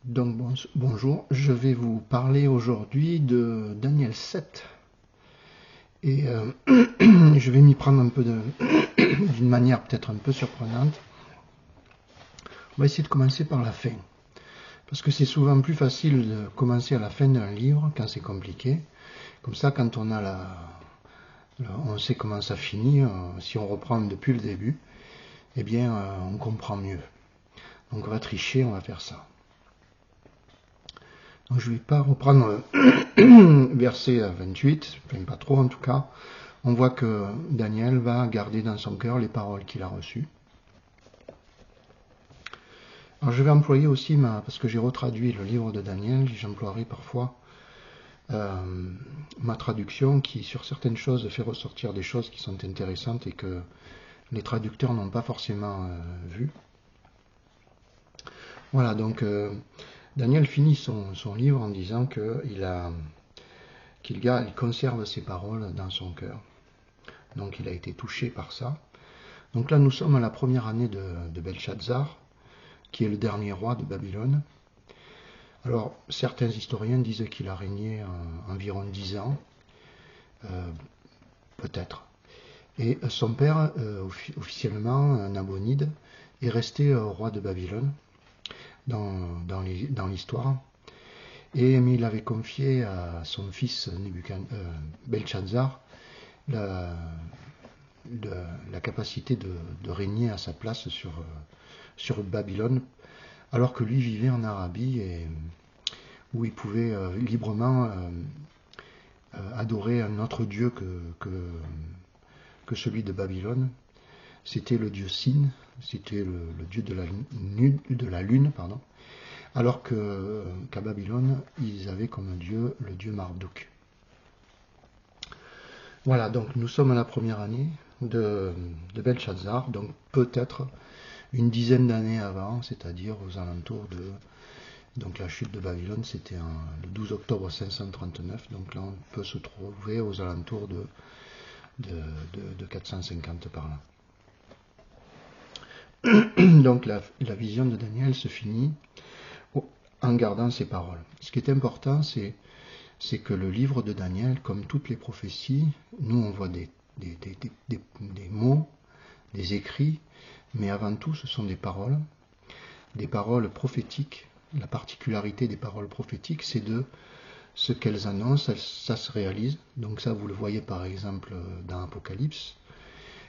Donc bonjour, je vais vous parler aujourd'hui de Daniel 7 et je vais m'y prendre un peu d'une manière peut-être un peu surprenante. On va essayer de commencer par la fin, parce que c'est souvent plus facile de commencer à la fin d'un livre quand c'est compliqué. Comme ça, quand on a on sait comment ça finit, si on reprend depuis le début, eh bien on comprend mieux. Donc on va tricher, on va faire ça. Donc je ne vais pas reprendre verset 28, enfin pas trop en tout cas. On voit que Daniel va garder dans son cœur les paroles qu'il a reçues. Alors je vais employer aussi, parce que j'ai retraduit le livre de Daniel, j'emploierai parfois ma traduction qui sur certaines choses fait ressortir des choses qui sont intéressantes et que les traducteurs n'ont pas forcément vues. Voilà, donc Daniel finit son livre en disant qu'il conserve ses paroles dans son cœur. Donc il a été touché par ça. Donc là nous sommes à la première année de Belshazzar, qui est le dernier roi de Babylone. Alors certains historiens disent qu'il a régné environ 10 ans, peut-être. Et son père, officiellement Nabonide, est resté roi de Babylone dans l'histoire. Mais il avait confié à son fils Belshazzar la capacité de régner à sa place sur Babylone, alors que lui vivait en Arabie et où il pouvait librement adorer un autre dieu que celui de Babylone. C'était le dieu Sin, c'était le dieu de la lune, pardon, alors qu'à Babylone, ils avaient comme dieu le dieu Marduk. Voilà, donc nous sommes à la première année de Belshazzar, donc peut-être une dizaine d'années avant, c'est-à-dire aux alentours de... Donc la chute de Babylone, c'était le 12 octobre 539, donc là on peut se trouver aux alentours de 450 par là. Donc la vision de Daniel se finit en gardant ses paroles. Ce qui est important, c'est que le livre de Daniel, comme toutes les prophéties, nous on voit des mots, des écrits, mais avant tout ce sont des paroles prophétiques. La particularité des paroles prophétiques, c'est de ce qu'elles annoncent, ça se réalise. Donc ça, vous le voyez par exemple dans Apocalypse,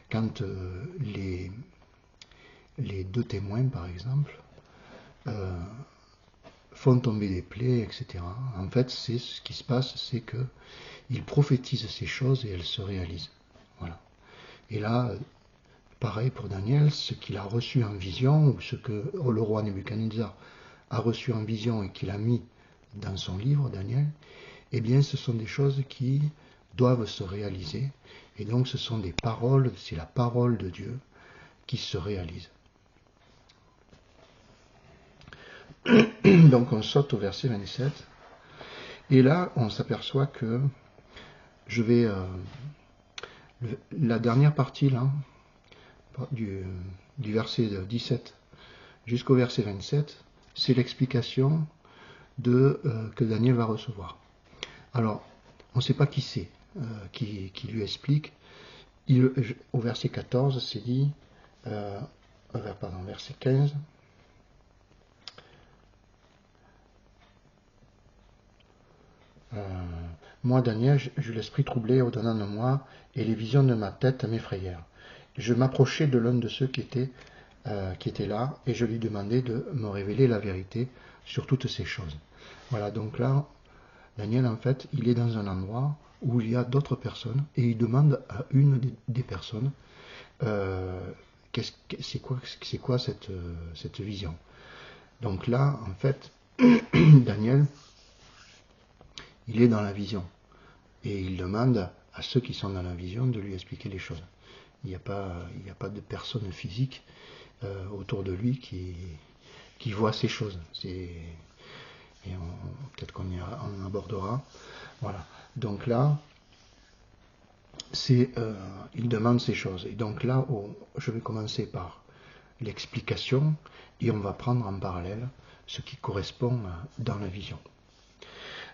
quand les deux témoins, par exemple, font tomber des plaies, etc. En fait, c'est ce qui se passe, c'est qu'ils prophétisent ces choses et elles se réalisent. Voilà. Et là, pareil pour Daniel, ce qu'il a reçu en vision, ou ce que le roi Nebuchadnezzar a reçu en vision et qu'il a mis dans son livre, Daniel, eh bien ce sont des choses qui doivent se réaliser. Et donc ce sont des paroles, c'est la parole de Dieu qui se réalise. Donc on saute au verset 27. Et là, on s'aperçoit que je vais... la dernière partie là, du verset 17 jusqu'au verset 27, c'est l'explication que Daniel va recevoir. Alors, on ne sait pas qui c'est qui lui explique. Au verset 14, c'est dit, verset 15, moi, Daniel, j'eus l'esprit troublé au-dedans de moi, et les visions de ma tête m'effrayèrent. Je m'approchai de l'un de ceux qui étaient là, et je lui demandai de me révéler la vérité sur toutes ces choses. Voilà, donc là, Daniel, en fait, il est dans un endroit où il y a d'autres personnes, et il demande à une des personnes, c'est quoi cette vision. Donc là, en fait, Daniel, il est dans la vision, et il demande à ceux qui sont dans la vision de lui expliquer les choses. Il n'y a pas de personne physique autour de lui qui voit ces choses. Peut-être qu'on en abordera. Voilà. Donc là, il demande ces choses. Et donc là, je vais commencer par l'explication et on va prendre en parallèle ce qui correspond dans la vision.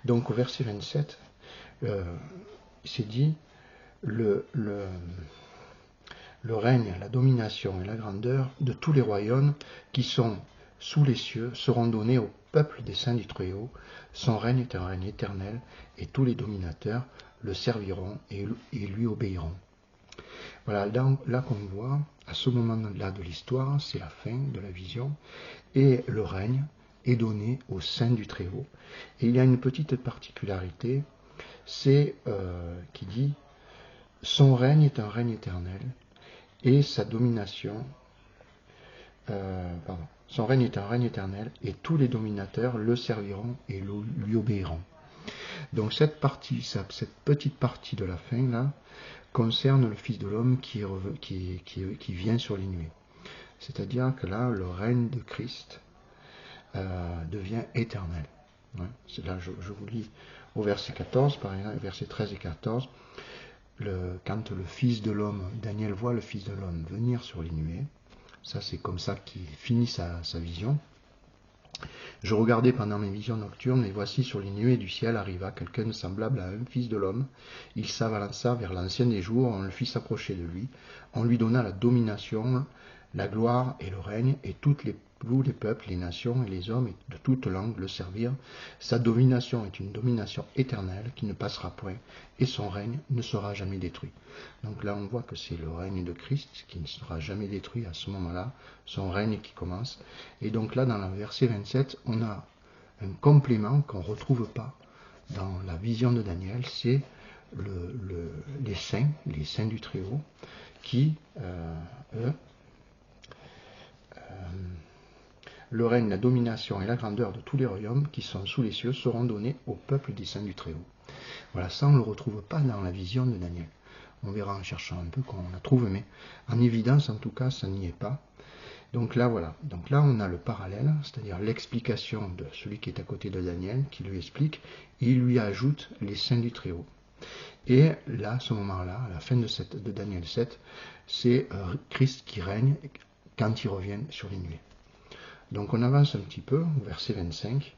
Donc au verset 27, c'est dit, le règne, la domination et la grandeur de tous les royaumes qui sont sous les cieux seront donnés au peuple des saints du Très-Haut. Son règne est un règne éternel, et tous les dominateurs le serviront et lui obéiront. Voilà, là qu'on voit, à ce moment-là de l'histoire, c'est la fin de la vision, et le règne est donné aux saints du Très-Haut. Et il y a une petite particularité, c'est qui dit « Son règne est un règne éternel, et sa domination... Son règne est un règne éternel, et tous les dominateurs le serviront et lui obéiront. » Donc cette petite partie de la fin, là, concerne le Fils de l'homme qui vient sur les nuées. C'est-à-dire que là, le règne de Christ devient éternel. Ouais. Là, je vous lis au verset 14, par exemple, versets 13 et 14, quand le Fils de l'homme, Daniel voit le Fils de l'homme venir sur les nuées, ça c'est comme ça qu'il finit sa vision. Je regardais pendant mes visions nocturnes, et voici sur les nuées du ciel arriva quelqu'un semblable à un fils de l'homme. Il s'avança vers l'ancien des jours, on le fit s'approcher de lui. On lui donna la domination, la gloire et le règne, et tous les peuples, les nations et les hommes de toutes langues le servirent. Sa domination est une domination éternelle qui ne passera point, et son règne ne sera jamais détruit. Donc là, on voit que c'est le règne de Christ qui ne sera jamais détruit à ce moment-là, son règne qui commence. Et donc là, dans le verset 27, on a un complément qu'on ne retrouve pas dans la vision de Daniel, c'est les saints du Très-Haut, qui, le règne, la domination et la grandeur de tous les royaumes qui sont sous les cieux seront donnés au peuple des saints du Très-Haut. Voilà, ça on ne le retrouve pas dans la vision de Daniel. On verra en cherchant un peu qu'on la trouve, mais en évidence, en tout cas, ça n'y est pas. Donc là, voilà. Donc là, on a le parallèle, c'est-à-dire l'explication de celui qui est à côté de Daniel, qui lui explique, et il lui ajoute les saints du Très-Haut. Et là, à ce moment-là, à la fin de Daniel 7, c'est Christ qui règne quand il revient sur les nuées. Donc on avance un petit peu au verset 25,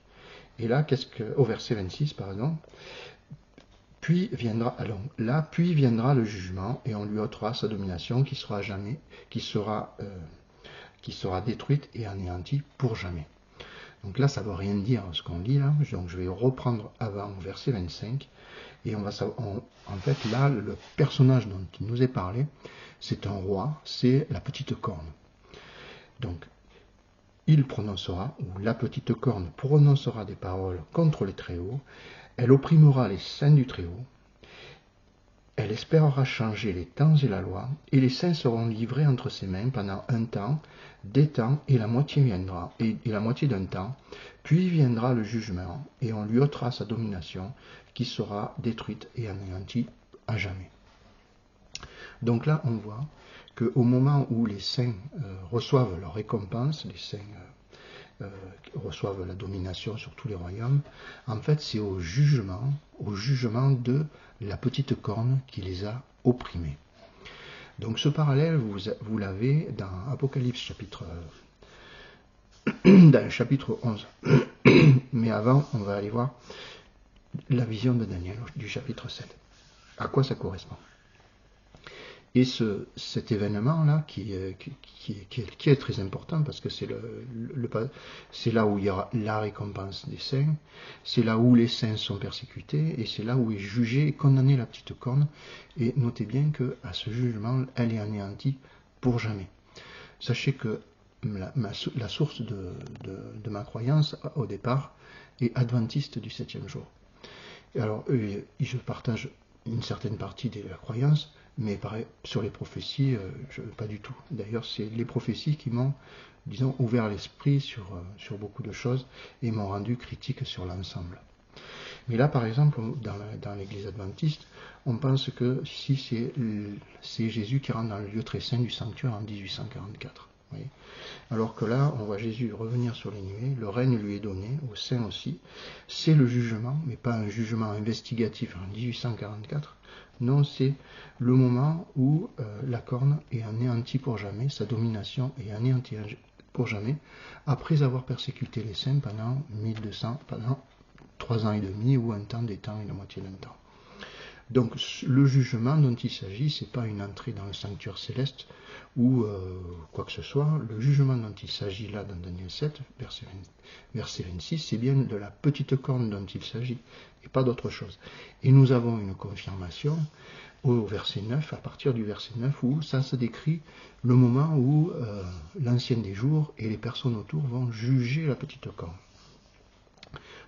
et là, au verset 26, pardon, puis viendra le jugement, et on lui ôtera sa domination qui sera détruite et anéantie pour jamais. Donc là, ça ne veut rien dire ce qu'on lit là, donc je vais reprendre avant au verset 25, et en fait là, le personnage dont il nous est parlé, c'est un roi, c'est la petite corne. Donc, il prononcera, ou la petite corne prononcera des paroles contre les Très-Hauts, elle opprimera les saints du Très-Haut, elle espérera changer les temps et la loi, et les saints seront livrés entre ses mains pendant un temps, des temps, et la moitié viendra, et la moitié d'un temps, puis viendra le jugement, et on lui ôtera sa domination, qui sera détruite et anéantie à jamais. Donc là, on voit qu'au moment où les saints reçoivent leur récompense, les saints reçoivent la domination sur tous les royaumes, en fait c'est au jugement de la petite corne qui les a opprimés. Donc ce parallèle, vous l'avez dans Apocalypse chapitre 11. Mais avant, on va aller voir la vision de Daniel du chapitre 7. À quoi ça correspond? Et cet événement-là, qui est très important, parce que c'est là où il y aura la récompense des saints, c'est là où les saints sont persécutés, et c'est là où est jugée et condamnée la petite corne. Et notez bien qu'à ce jugement, elle est anéantie pour jamais. Sachez que la source de ma croyance, au départ, est adventiste du 7e jour. Et alors, je partage une certaine partie de la croyance, mais pareil, sur les prophéties, pas du tout. D'ailleurs, c'est les prophéties qui m'ont, disons, ouvert l'esprit sur beaucoup de choses et m'ont rendu critique sur l'ensemble. Mais là, par exemple, dans l'église adventiste, on pense que si c'est Jésus qui rentre dans le lieu très saint du sanctuaire en 1844. Voyez. Alors que là, on voit Jésus revenir sur les nuées, le règne lui est donné, aux saints aussi. C'est le jugement, mais pas un jugement investigatif en 1844. Non, c'est le moment où la corne est anéantie pour jamais, sa domination est anéantie pour jamais, après avoir persécuté les saints pendant 3 ans et demi, ou un temps des temps et la moitié d'un temps. Donc le jugement dont il s'agit, ce n'est pas une entrée dans le sanctuaire céleste ou quoi que ce soit. Le jugement dont il s'agit là dans Daniel 7, verset 26, c'est bien de la petite corne dont il s'agit, et pas d'autre chose. Et nous avons une confirmation au verset 9, à partir du verset 9, où ça se décrit le moment où l'ancien des jours et les personnes autour vont juger la petite corne.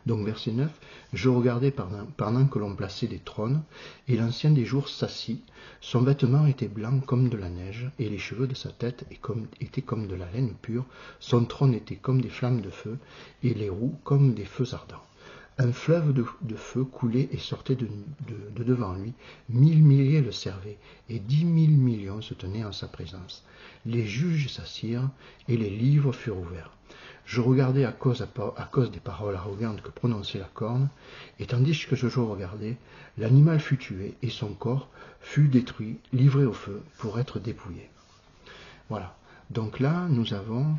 Donc verset 9, je regardais pendant que l'on plaçait des trônes, et l'ancien des jours s'assit, son vêtement était blanc comme de la neige, et les cheveux de sa tête étaient comme de la laine pure, son trône était comme des flammes de feu, et les roues comme des feux ardents. Un fleuve de feu coulait et sortait de devant lui, 1000 milliers le servaient, et 10 000 millions se tenaient en sa présence. Les juges s'assirent, et les livres furent ouverts. Je regardais à cause des paroles arrogantes que prononçait la corne, et tandis que je regardais, l'animal fut tué, et son corps fut détruit, livré au feu, pour être dépouillé. Voilà. Donc là, nous avons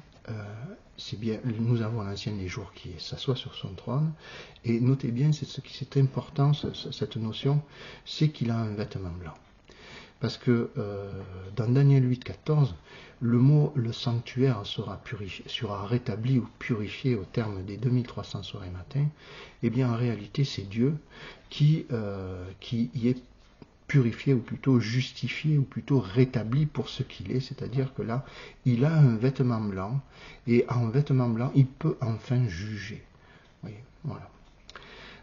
l'ancien des jours qui s'assoit sur son trône, et notez bien, c'est important, cette notion, c'est qu'il a un vêtement blanc. Parce que dans Daniel 8, 14, le mot « le sanctuaire sera rétabli ou purifié au terme des 2300 soirées matin », eh bien en réalité c'est Dieu qui y est purifié, ou plutôt justifié, ou plutôt rétabli pour ce qu'il est, c'est-à-dire que là, il a un vêtement blanc, et en vêtement blanc, il peut enfin juger. Oui, voilà.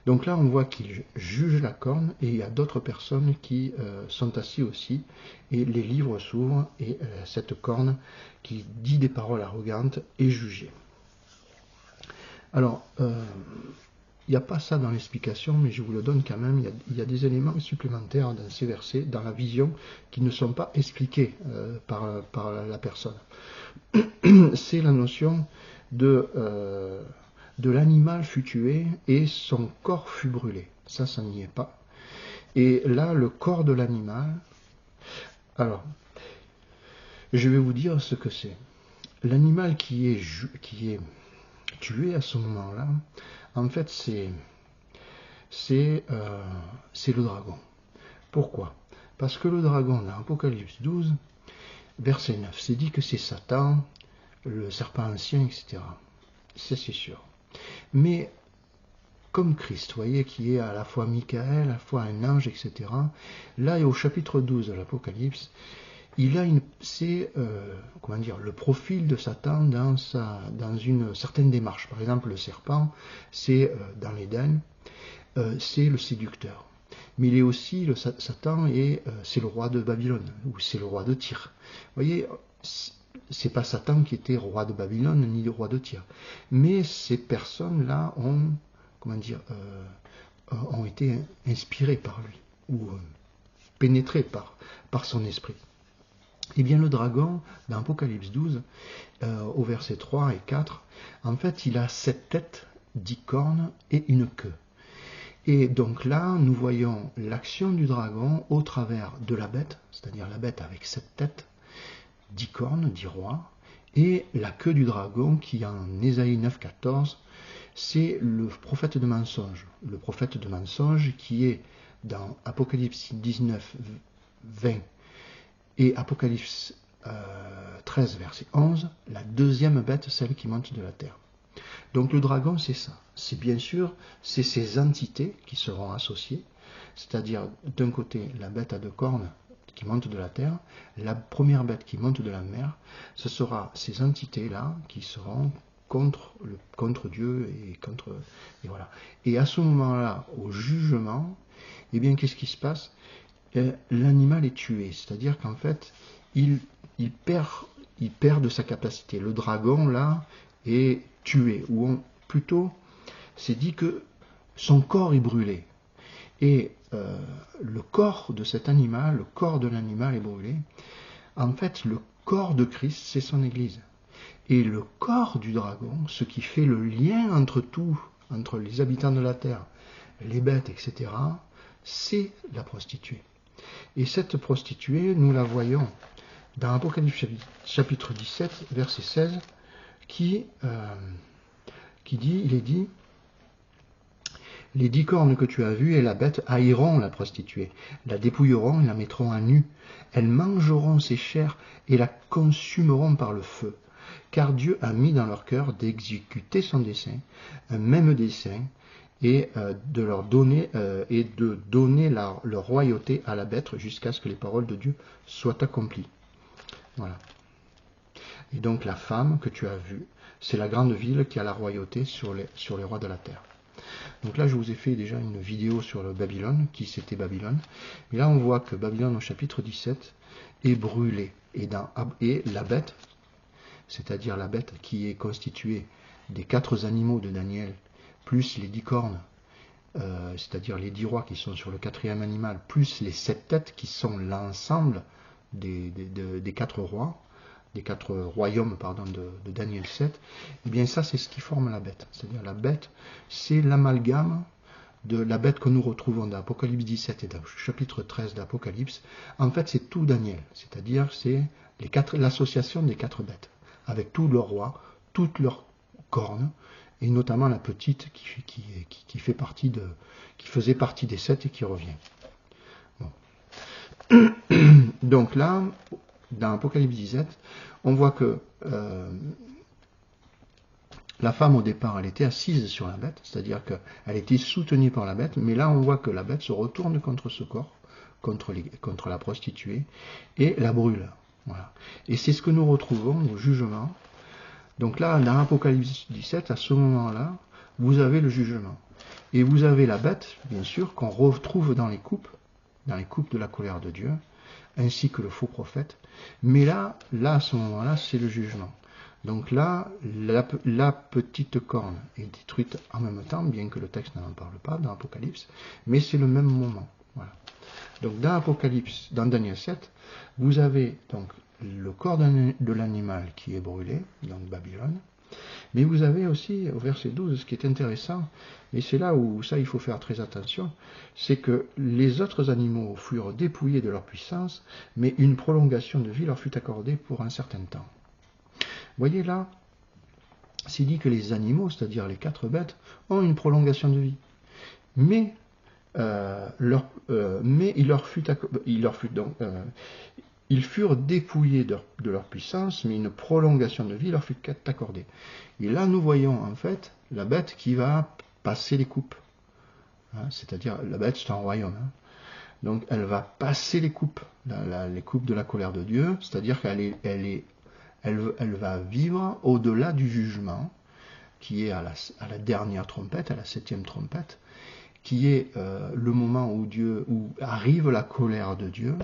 Donc là, on voit qu'il juge la corne, et il y a d'autres personnes qui sont assises aussi, et les livres s'ouvrent, et cette corne qui dit des paroles arrogantes est jugée. Alors, il n'y a pas ça dans l'explication, mais je vous le donne quand même, il y a des éléments supplémentaires dans ces versets, dans la vision, qui ne sont pas expliqués par la personne. C'est la notion de l'animal fut tué et son corps fut brûlé. Ça n'y est pas. Et là, le corps de l'animal, alors, je vais vous dire ce que c'est. L'animal qui est tué à ce moment-là, en fait, c'est le dragon. Pourquoi? Parce que le dragon, dans Apocalypse 12, verset 9, c'est dit que c'est Satan, le serpent ancien, etc. C'est sûr. Mais comme Christ, vous voyez, qui est à la fois Michael, à la fois un ange, etc. Là, et au chapitre 12 de l'Apocalypse, il a le profil de Satan dans une certaine démarche. Par exemple, le serpent, c'est dans l'Éden, c'est le séducteur. Mais il est aussi, Satan, c'est le roi de Babylone, ou c'est le roi de Tyr. Vous voyez, c'est pas Satan qui était roi de Babylone, ni le roi de Tyr. Mais ces personnes-là ont été inspirées par lui, ou pénétrées par son esprit. Eh bien, le dragon, dans Apocalypse 12, au verset 3 et 4, en fait, il a 7 têtes, 10 cornes et une queue. Et donc là, nous voyons l'action du dragon au travers de la bête, c'est-à-dire la bête avec 7 têtes, 10 cornes, 10 rois, et la queue du dragon qui, en Ésaïe 9, 14, c'est le prophète de mensonge. Le prophète de mensonge qui est dans Apocalypse 19, 20, et Apocalypse 13, verset 11, la deuxième bête, celle qui monte de la terre. Donc le dragon, c'est ça. C'est bien sûr, c'est ces entités qui seront associées, c'est-à-dire d'un côté la bête à 2 cornes qui monte de la terre, la première bête qui monte de la mer, ce sera ces entités-là qui seront contre Dieu et voilà. Et à ce moment-là, au jugement, eh bien qu'est-ce qui se passe? L'animal est tué, c'est-à-dire qu'en fait, il perd de sa capacité. Le dragon, là, est tué, ou plutôt, c'est dit que son corps est brûlé. Et le corps de cet animal, le corps de l'animal est brûlé. En fait, le corps de Christ, c'est son Église. Et le corps du dragon, ce qui fait le lien entre tout, entre les habitants de la terre, les bêtes, etc., c'est la prostituée. Et cette prostituée, nous la voyons dans Apocalypse chapitre 17, verset 16, il est dit, les 10 cornes que tu as vues et la bête haïront la prostituée, la dépouilleront et la mettront à nu. Elles mangeront ses chairs et la consumeront par le feu. Car Dieu a mis dans leur cœur d'exécuter son dessein, un même dessein, et de donner leur royauté à la bête jusqu'à ce que les paroles de Dieu soient accomplies. Voilà. Et donc la femme que tu as vue, c'est la grande ville qui a la royauté sur les rois de la terre. Donc là, je vous ai fait déjà une vidéo sur le Babylone, qui c'était Babylone. Et là, on voit que Babylone, au chapitre 17, est brûlée. Et la bête, c'est-à-dire la bête qui est constituée des 4 animaux de Daniel, plus les 10 cornes, c'est-à-dire les 10 rois qui sont sur le 4e animal, plus les 7 têtes qui sont l'ensemble des 4 rois, des 4 royaumes de Daniel 7, et bien ça c'est ce qui forme la bête. C'est-à-dire la bête, c'est l'amalgame de la bête que nous retrouvons dans Apocalypse 17 et dans le chapitre 13 d'Apocalypse. En fait c'est tout Daniel, c'est-à-dire c'est l'association des 4 bêtes, avec tous leurs rois, toutes leurs cornes, et notamment la petite qui faisait partie des 7 et qui revient. Bon. Donc là, dans Apocalypse 17, on voit que la femme au départ, elle était assise sur la bête, c'est-à-dire qu'elle était soutenue par la bête, mais là on voit que la bête se retourne contre ce corps, contre la prostituée, et la brûle. Voilà. Et c'est ce que nous retrouvons au jugement. Donc là, dans Apocalypse 17, à ce moment-là, vous avez le jugement. Et vous avez la bête, bien sûr, qu'on retrouve dans les coupes de la colère de Dieu, ainsi que le faux prophète. Mais là à ce moment-là, c'est le jugement. Donc là, la petite corne est détruite en même temps, bien que le texte n'en parle pas dans Apocalypse, mais c'est le même moment. Voilà. Donc dans Apocalypse, dans Daniel 7, vous avez donc le corps de l'animal qui est brûlé, donc Babylone, mais vous avez aussi au verset 12, ce qui est intéressant, et c'est là où ça il faut faire très attention, c'est que les autres animaux furent dépouillés de leur puissance, mais une prolongation de vie leur fut accordée pour un certain temps. Vous voyez là, c'est dit que les animaux, c'est-à-dire les 4 bêtes, ont une prolongation de vie, mais ils furent dépouillés de leur puissance, mais une prolongation de vie leur fut accordée. Et là, nous voyons en fait la bête qui va passer les coupes. Hein, c'est-à-dire, la bête, c'est un royaume. Hein. Donc, elle va passer les coupes, les coupes de la colère de Dieu, c'est-à-dire qu'elle va vivre au-delà du jugement, qui est à la dernière trompette, à la 7e trompette, qui est le moment où arrive la colère de Dieu.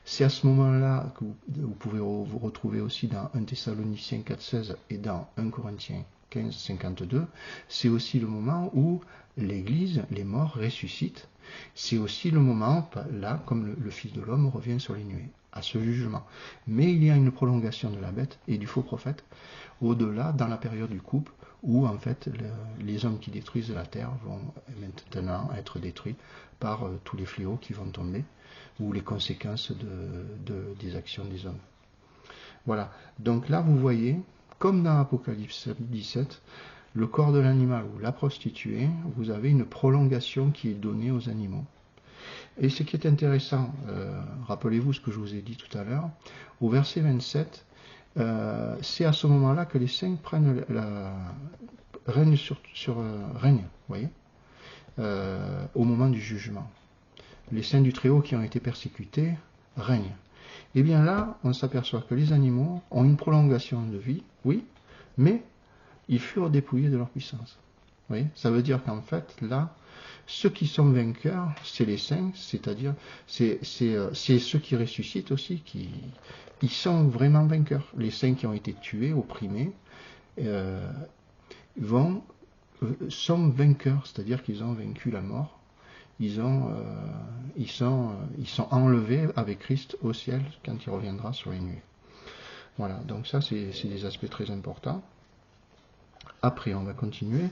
C'est à ce moment-là que vous pouvez vous retrouver aussi dans 1 Thessaloniciens 4,16 et dans 1 Corinthiens 15,52. C'est aussi le moment où l'Église, les morts, ressuscitent. C'est aussi le moment, là, comme le Fils de l'homme revient sur les nuées, à ce jugement. Mais il y a une prolongation de la bête et du faux prophète, au-delà, dans la période du couple, où en fait les hommes qui détruisent la terre vont maintenant être détruits par tous les fléaux qui vont tomber, ou les conséquences des actions des hommes. Voilà, donc là vous voyez, comme dans Apocalypse 17, le corps de l'animal ou la prostituée, vous avez une prolongation qui est donnée aux animaux. Et ce qui est intéressant, rappelez-vous ce que je vous ai dit tout à l'heure, au verset 27, c'est à ce moment-là que les saints prennent règnent, voyez, au moment du jugement. Les saints du Très-Haut qui ont été persécutés règnent. Et bien là, on s'aperçoit que les animaux ont une prolongation de vie, oui, mais ils furent dépouillés de leur puissance. Vous voyez, ça veut dire qu'en fait, là, ceux qui sont vainqueurs, c'est les saints, c'est-à-dire, c'est ceux qui ressuscitent aussi, ils sont vraiment vainqueurs. Les saints qui ont été tués, opprimés, sont vainqueurs, c'est-à-dire qu'ils ont vaincu la mort. Ils sont enlevés avec Christ au ciel quand il reviendra sur les nuées. Voilà, donc ça c'est des aspects très importants. Après, on va continuer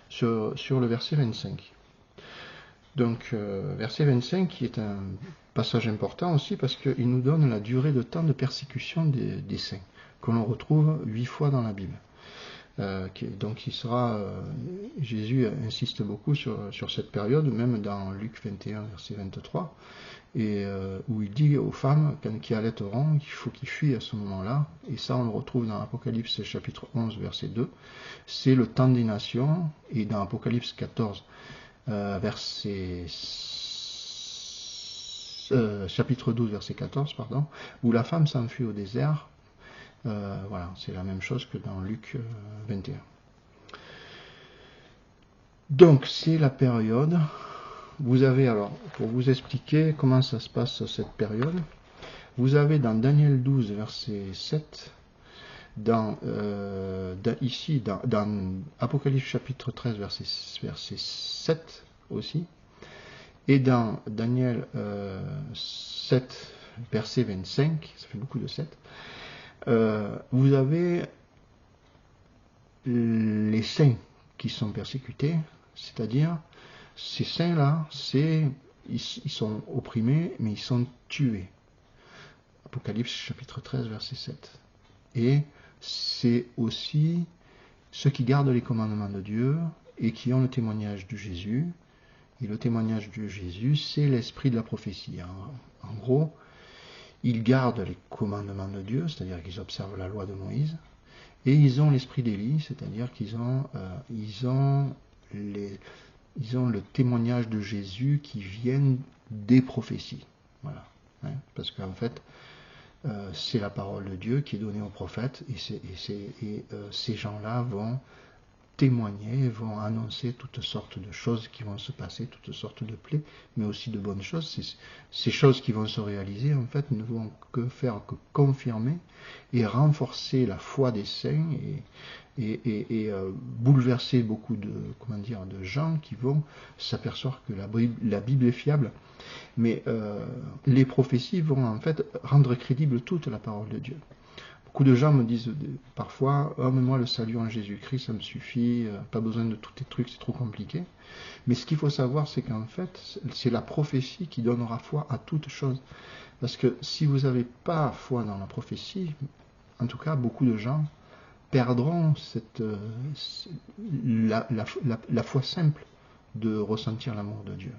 sur le verset 25. Donc, verset 25 qui est un passage important aussi parce qu'il nous donne la durée de temps de persécution des saints, que l'on retrouve 8 fois dans la Bible. Donc Jésus insiste beaucoup sur cette période, même dans Luc 21, verset 23, où il dit aux femmes qui allaiteront qu'il faut qu'ils fuient à ce moment-là, et ça on le retrouve dans Apocalypse chapitre 11, verset 2, c'est le temps des nations, et dans Apocalypse 14, chapitre 12, verset 14, pardon, où la femme s'enfuit au désert. Voilà, c'est la même chose que dans Luc 21. Donc, c'est la période. Vous avez alors, pour vous expliquer comment ça se passe cette période, vous avez dans Daniel 12, verset 7, ici, dans Apocalypse chapitre 13, verset 7 aussi, et dans Daniel 7, verset 25, ça fait beaucoup de 7, vous avez les saints qui sont persécutés, c'est-à-dire ces saints-là, ils sont opprimés, mais ils sont tués. Apocalypse chapitre 13, verset 7. Et c'est aussi ceux qui gardent les commandements de Dieu et qui ont le témoignage de Jésus. Et le témoignage de Jésus, c'est l'esprit de la prophétie. En gros, ils gardent les commandements de Dieu, c'est-à-dire qu'ils observent la loi de Moïse, et ils ont l'esprit d'Élie, c'est-à-dire qu'ils ont le témoignage de Jésus qui viennent des prophéties. Voilà. Parce qu'en fait, c'est la parole de Dieu qui est donnée aux prophètes, et ces gens-là vont témoigner, vont annoncer toutes sortes de choses qui vont se passer, toutes sortes de plaies, mais aussi de bonnes choses. Ces choses qui vont se réaliser, en fait, ne vont que faire que confirmer et renforcer la foi des saints et bouleverser beaucoup de gens qui vont s'apercevoir que la Bible est fiable. Mais les prophéties vont en fait rendre crédible toute la parole de Dieu. Beaucoup de gens me disent parfois, mais moi le salut en Jésus-Christ ça me suffit, pas besoin de tous tes trucs, c'est trop compliqué. Mais ce qu'il faut savoir, c'est qu'en fait, c'est la prophétie qui donnera foi à toute chose. Parce que si vous n'avez pas foi dans la prophétie, en tout cas beaucoup de gens perdront la foi simple de ressentir l'amour de Dieu,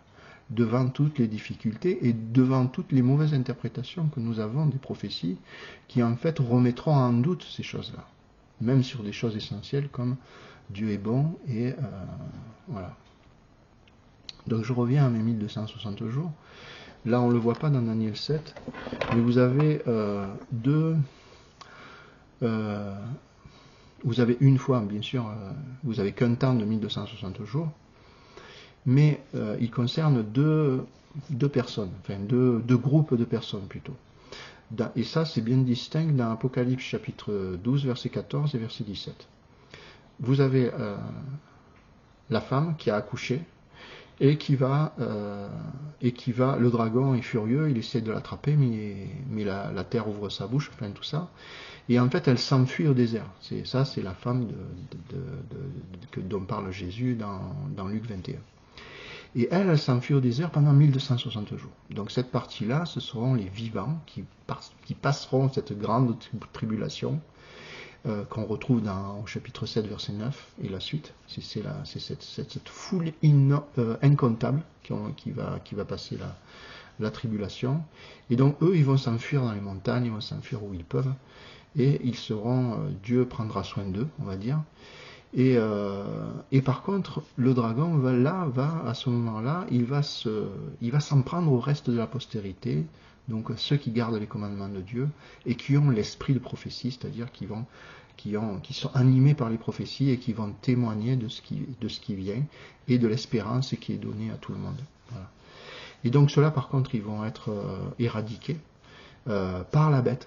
devant toutes les difficultés et devant toutes les mauvaises interprétations que nous avons des prophéties qui en fait remettront en doute ces choses-là, même sur des choses essentielles comme Dieu est bon et voilà. Donc je reviens à mes 1260 jours. Là on ne le voit pas dans Daniel 7, mais vous avez vous avez une fois, bien sûr, vous n'avez qu'un temps de 1260 jours, mais il concerne deux personnes, enfin deux groupes de personnes plutôt. Et ça, c'est bien distinct dans Apocalypse chapitre 12, verset 14 et verset 17. Vous avez la femme qui a accouché et qui va, le dragon est furieux, il essaie de l'attraper, mais la terre ouvre sa bouche, enfin tout ça. Et en fait, elle s'enfuit au désert. C'est la femme dont parle Jésus dans Luc 21. Et elle s'enfuit au désert pendant 1260 jours. Donc cette partie-là, ce seront les vivants qui passeront cette grande tribulation qu'on retrouve au chapitre 7, verset 9 et la suite. C'est cette foule incontable qui va passer la tribulation. Et donc eux, ils vont s'enfuir dans les montagnes, ils vont s'enfuir où ils peuvent. Et ils seront, Dieu prendra soin d'eux, on va dire. Et par contre, le dragon va à ce moment-là, il va s'en prendre au reste de la postérité, donc ceux qui gardent les commandements de Dieu et qui ont l'esprit de prophétie, c'est-à-dire qui sont animés par les prophéties et qui vont témoigner de ce qui vient et de l'espérance qui est donnée à tout le monde. Voilà. Et donc ceux-là, par contre, ils vont être éradiqués par la bête.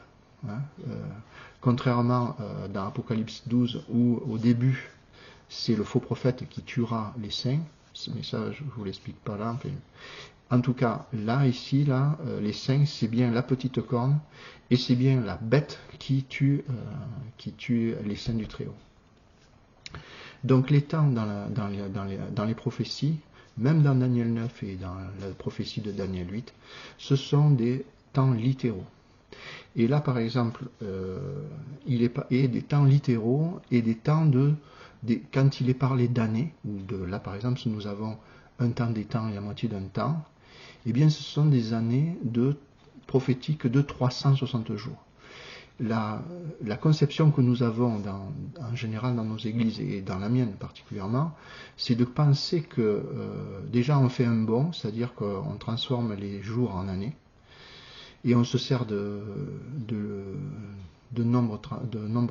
Contrairement dans Apocalypse 12 où au début c'est le faux prophète qui tuera les saints, mais ça je ne vous l'explique pas là. Enfin, en tout cas là, les saints c'est bien la petite corne et c'est bien la bête qui tue les saints du Très-Haut. Donc les temps dans les prophéties, même dans Daniel 9 et dans la prophétie de Daniel 8, ce sont des temps littéraux. Et là, par exemple, il est et des temps littéraux et des temps quand il est parlé d'années, ou là par exemple, si nous avons un temps des temps et la moitié d'un temps, eh bien ce sont des années prophétiques de 360 jours. La conception que nous avons en général dans nos églises et dans la mienne particulièrement, c'est de penser que déjà on fait un bond, c'est-à-dire qu'on transforme les jours en années, et on se sert de nombre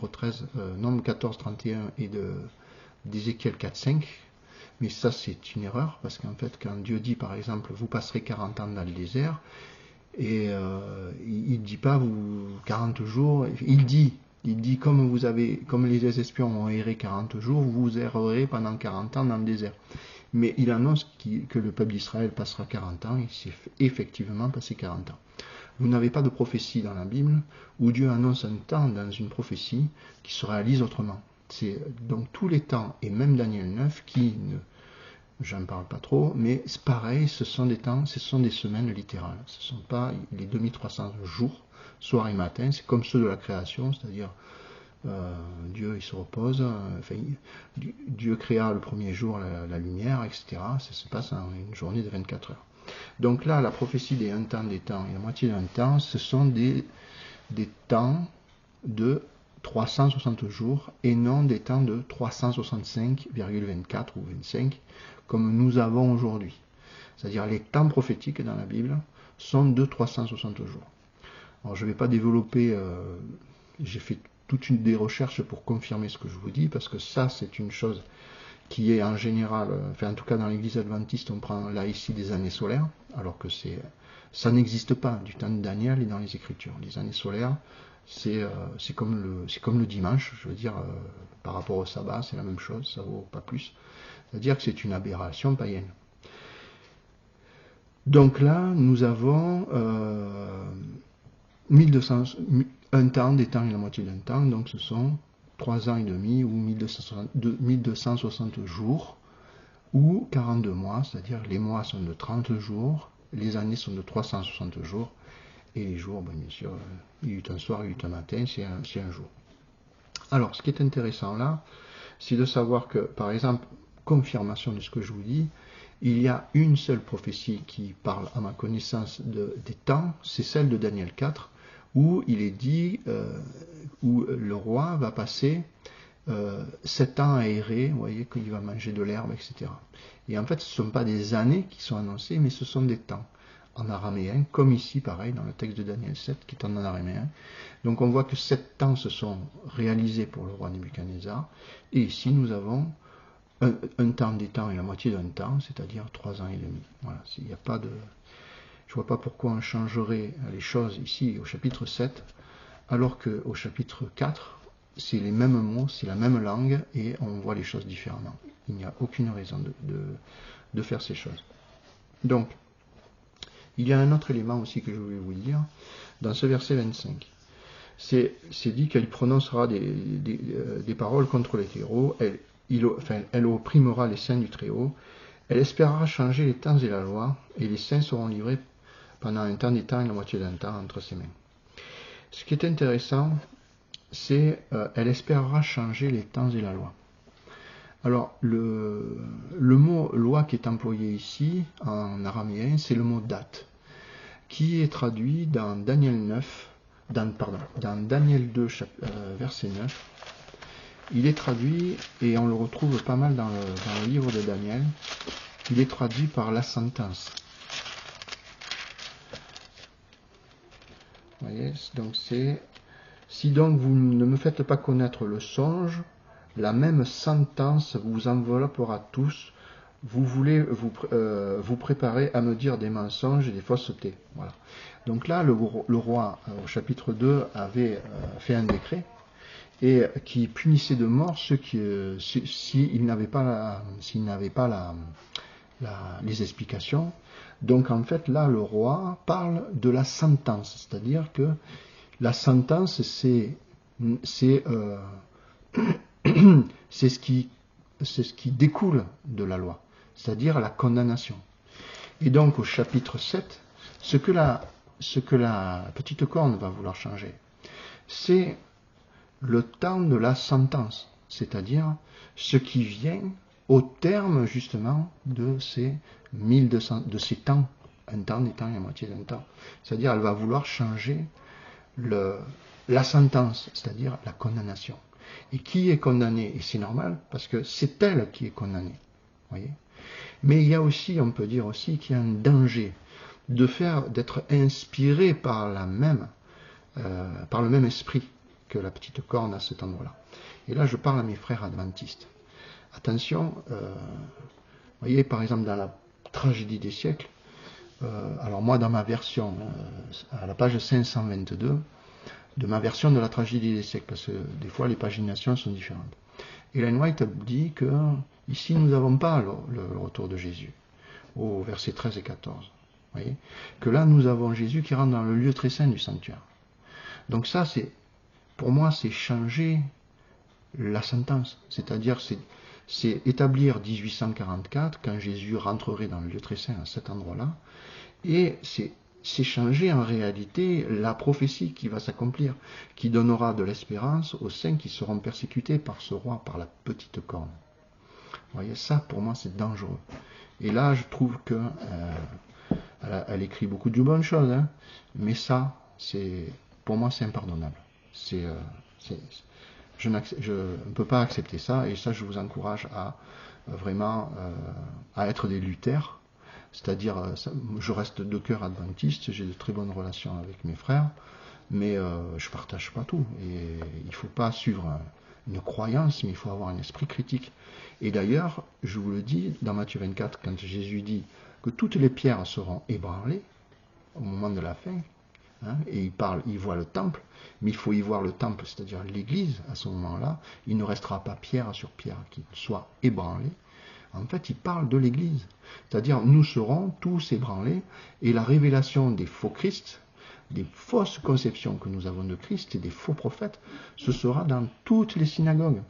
13, nombre 14, 31 et d'Ézéchiel 4, 5. Mais ça, c'est une erreur, parce qu'en fait, quand Dieu dit, par exemple, vous passerez 40 ans dans le désert, et il ne dit pas 40 jours, il dit comme les espions ont erré 40 jours, vous errerez pendant 40 ans dans le désert. Mais il annonce que le peuple d'Israël passera 40 ans, et il s'est effectivement passé 40 ans. Vous n'avez pas de prophétie dans la Bible où Dieu annonce un temps dans une prophétie qui se réalise autrement. C'est donc tous les temps, et même Daniel 9, j'en parle pas trop, mais c'est pareil, ce sont des temps, ce sont des semaines littérales. Ce ne sont pas les 2300 jours, soir et matin, c'est comme ceux de la création, c'est-à-dire Dieu il se repose, Dieu créa le premier jour la lumière, etc. Ça se passe en une journée de 24 heures. Donc là, la prophétie des un temps, des temps et la moitié d'un temps, ce sont des temps de 360 jours et non des temps de 365,24 ou 25 comme nous avons aujourd'hui. C'est-à-dire les temps prophétiques dans la Bible sont de 360 jours. Alors je ne vais pas développer, j'ai fait des recherches pour confirmer ce que je vous dis, parce que ça c'est une chose qui est en général, en tout cas dans l'église adventiste, on prend là ici des années solaires, alors que ça n'existe pas du temps de Daniel et dans les Écritures. Les années solaires, c'est comme le dimanche, je veux dire, par rapport au sabbat, c'est la même chose, ça vaut pas plus. C'est-à-dire que c'est une aberration païenne. Donc là, nous avons 1200, un temps, des temps et la moitié d'un temps, donc ce sont 3 ans et demi ou 1260 jours ou 42 mois, c'est-à-dire les mois sont de 30 jours, les années sont de 360 jours, et les jours, bien sûr, il y a eu un soir, il y a eu un matin, c'est un jour. Alors, ce qui est intéressant là, c'est de savoir que, par exemple, confirmation de ce que je vous dis, il y a une seule prophétie qui parle à ma connaissance des temps, c'est celle de Daniel 4, où il est dit, où le roi va passer 7 ans à errer, vous voyez qu'il va manger de l'herbe, etc. Et en fait, ce ne sont pas des années qui sont annoncées, mais ce sont des temps en araméen, comme ici, pareil, dans le texte de Daniel 7, qui est en araméen. Donc on voit que 7 temps se sont réalisés pour le roi Nebuchadnezzar, et ici nous avons un temps des temps et la moitié d'un temps, c'est-à-dire 3 ans et demi. Voilà, il n'y a pas de... Je ne vois pas pourquoi on changerait les choses ici au chapitre 7, alors qu'au chapitre 4, c'est les mêmes mots, c'est la même langue, et on voit les choses différemment. Il n'y a aucune raison de faire ces choses. Donc, il y a un autre élément aussi que je voulais vous dire, dans ce verset 25. C'est dit qu'elle prononcera des paroles contre les Très-Haut, elle opprimera les saints du Très-Haut, elle espérera changer les temps et la loi, et les saints seront livrés pendant un temps des temps et la moitié d'un temps entre ses mains. Ce qui est intéressant, c'est elle espérera changer les temps et la loi. Alors, le mot loi qui est employé ici, en araméen, c'est le mot date, qui est traduit dans Daniel 9, dans Daniel 2, verset 9. Il est traduit, et on le retrouve pas mal dans le livre de Daniel, il est traduit par la sentence. Vous voyez, donc c'est « Si donc vous ne me faites pas connaître le songe, la même sentence vous enveloppera tous, vous voulez vous préparer à me dire des mensonges et des faussetés. » Voilà. Donc là, le roi, au chapitre 2, avait fait un décret et qui punissait de mort ceux qui, s'ils n'avaient pas les explications. Donc en fait, là, le roi parle de la sentence, c'est-à-dire que la sentence, c'est ce qui découle de la loi, c'est-à-dire la condamnation. Et donc au chapitre 7, ce que la ce que la petite corne va vouloir changer, c'est le temps de la sentence, c'est-à-dire ce qui vient au terme justement de ces 1200, de ces temps, un temps, des temps et la moitié d'un temps. C'est-à-dire elle va vouloir changer la sentence, c'est-à-dire la condamnation. Et qui est condamné? Et c'est normal, parce que c'est elle qui est condamnée. Voyez. Mais il y a aussi, on peut dire aussi, qu'il y a un danger d'être inspiré par le même esprit que la petite corne à cet endroit-là. Et là, je parle à mes frères adventistes. Attention, vous voyez, par exemple, dans la tragédie des siècles, alors moi, dans ma version, à la page 522, de ma version de la tragédie des siècles, parce que des fois, les paginations sont différentes. Ellen White dit que ici, nous n'avons pas le retour de Jésus, au verset 13 et 14. Vous voyez, que là, nous avons Jésus qui rentre dans le lieu très saint du sanctuaire. Donc ça, pour moi, c'est changer la sentence. C'est-à-dire, c'est établir 1844, quand Jésus rentrerait dans le lieu très saint à cet endroit-là, et c'est changer en réalité la prophétie qui va s'accomplir, qui donnera de l'espérance aux saints qui seront persécutés par ce roi, par la petite corne. Vous voyez, ça, pour moi, c'est dangereux. Et là, je trouve que elle écrit beaucoup de bonnes choses, hein, mais ça, pour moi, c'est impardonnable. Je ne peux pas accepter ça, et ça, je vous encourage à vraiment à être des luthères, c'est-à-dire, je reste de cœur adventiste, j'ai de très bonnes relations avec mes frères, mais je ne partage pas tout. Et il ne faut pas suivre une croyance, mais il faut avoir un esprit critique. Et d'ailleurs, je vous le dis, dans Matthieu 24, quand Jésus dit que toutes les pierres seront ébranlées au moment de la fin, hein, et il voit le temple, mais il faut y voir le temple, c'est-à-dire l'Église, à ce moment-là, il ne restera pas pierre sur pierre qui soit ébranlée. En fait, il parle de l'Église. C'est-à-dire, nous serons tous ébranlés, et la révélation des faux Christ, des fausses conceptions que nous avons de Christ et des faux prophètes, ce sera dans toutes les synagogues.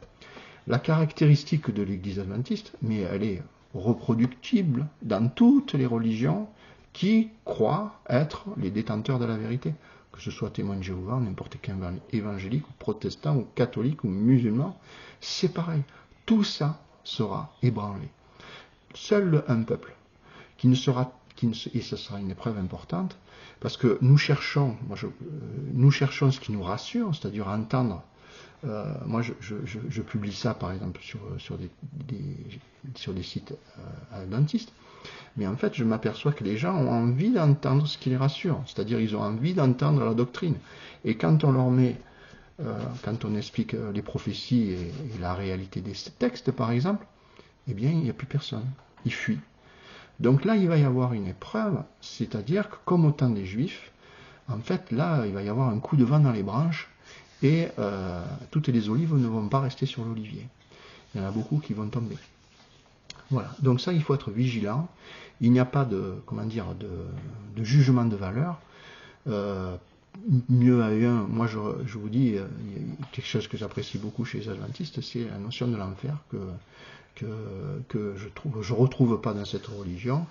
La caractéristique de l'Église adventiste, mais elle est reproductible dans toutes les religions qui croient être les détenteurs de la vérité, que ce soit témoin de Jéhovah, n'importe quel évangélique, ou protestant, ou catholique, ou musulman, c'est pareil. Tout ça sera ébranlé. Seul un peuple et ce sera une épreuve importante, parce que nous cherchons ce qui nous rassure, c'est-à-dire entendre. Moi, je publie ça, par exemple, sur des sites adventistes, mais en fait, je m'aperçois que les gens ont envie d'entendre ce qui les rassure, c'est-à-dire ils ont envie d'entendre la doctrine. Et quand on leur met, quand on explique les prophéties et la réalité des textes, par exemple, eh bien, il n'y a plus personne. Ils fuient. Donc là, il va y avoir une épreuve, c'est-à-dire que, comme au temps des Juifs, en fait, là, il va y avoir un coup de vent dans les branches, et toutes les olives ne vont pas rester sur l'olivier. Il y en a beaucoup qui vont tomber. Voilà. Donc ça, il faut être vigilant. Il n'y a pas de jugement de valeur. Mieux à un, moi je vous dis, quelque chose que j'apprécie beaucoup chez les adventistes, c'est la notion de l'enfer que je retrouve pas dans cette religion.